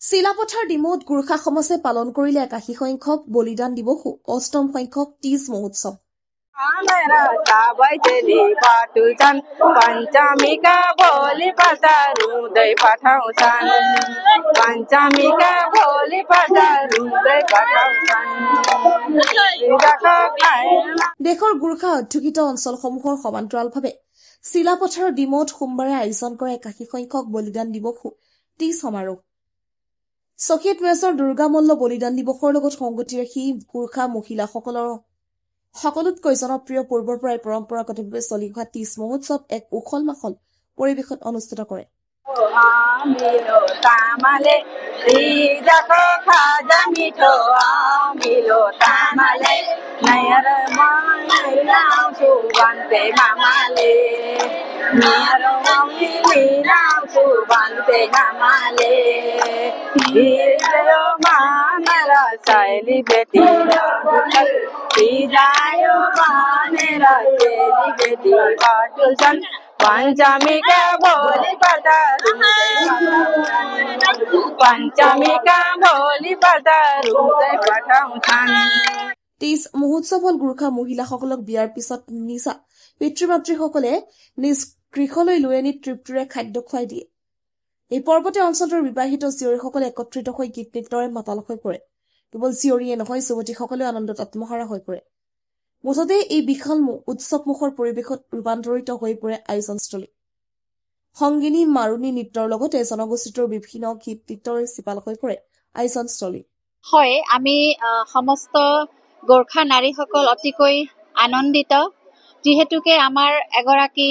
চিলাপথাৰ ডিমৌত গোৰ্খা সমাজে পালন কৰিলে ৮১ সংখ্যক বলিদান দিৱস, ৮ম সংখ্যক তীজ মহোৎসৱ। पंचमिका भोलि पर्दा रुँदै पठाउँछन् पंचमिका भोलि पर्दा रुँदै पठाउँछन्। দেশৰ গোৰ্খা অধ্যুষিত অঞ্চলসমূহৰ সমান্তৰালভাৱে চিলাপথাৰৰ ডিমৌত সোমবাৰে আয়োজন কৰা ৮১ সংখ্যক বলিদান দিৱস তীজ সমাৰোহ। শ্বহীদ মেজৰ দুৰ্গা মল্ল বলিদান দিৱসৰ লগত সংগতি ৰাখি গোৰ্খা মহিলাসকলৰ সকলোতকৈ জনপ্ৰিয় পূৰ্বৰ পৰাই পৰম্পৰাগতভাৱে চলি অহা তীজ মহোৎসৱ এক উখল মাখল পৰিৱেশত অনুষ্ঠিত কৰে। पंचमिका भोलि पर्दा पंचमिका भोलि पर्दा रुँदै पठाउँछन्। তীজ মহোৎসৱ হল গোৰ্খা মহিলাসকলক বিয়াৰ পিছত নিজা পিতৃ-মাতৃসকলে নিজ গৃহলৈ লৈ আনি তৃপ্তিৰে খাদ্য খুৱাই দিয়ে। এই পৰ্বতে অঞ্চলটোৰ বিবাহিত জীয়ৰীসকলে একত্ৰিত হৈ গীত নৃত্যৰে মাতাল হৈ পৰে। কেৱল জীয়ৰীয়ে নহয়, যুৱতীসকলেও আনন্দত আত্মহাৰা হৈ পৰে। মুঠতে এই বিশাল উৎসৱমুখৰ পৰিৱেশত ৰূপান্তৰিত হৈ পৰে আয়োজনস্থলী। সংগীনী মাৰুণী নৃত্যৰ লগতে জনগোষ্ঠীটোৰ বিভিন্ন গীত নৃত্যৰে চিপাল হৈ পৰে আয়োজনস্থলী। হয়, আমি সমস্ত গোৰ্খা নাৰীসকল অতিকৈ আনন্দিত, যিহেতুকে আমাৰ এগৰাকী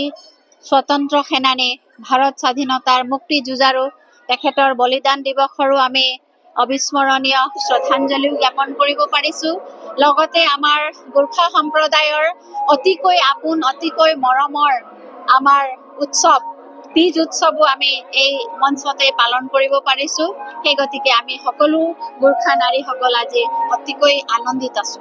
স্বতন্ত্ৰ সেনানী, ভাৰত স্বাধীনতাৰ মুক্তি যুঁজাৰু, তেখেতৰ বলিদান দিৱসৰো আমি অবিস্মৰণীয় শ্ৰদ্ধাঞ্জলিও জ্ঞাপন কৰিব পাৰিছো। লগতে আমাৰ গোৰ্খা সম্প্ৰদায়ৰ অতিকৈ আপোন, অতিকৈ মৰমৰ আমাৰ উৎসৱ তীজ উৎসৱো আমি এই মঞ্চতে পালন কৰিব পাৰিছো। সেই গতিকে আমি সকলো গোৰ্খা নাৰীসকল আজি অতিকৈ আনন্দিত আছো।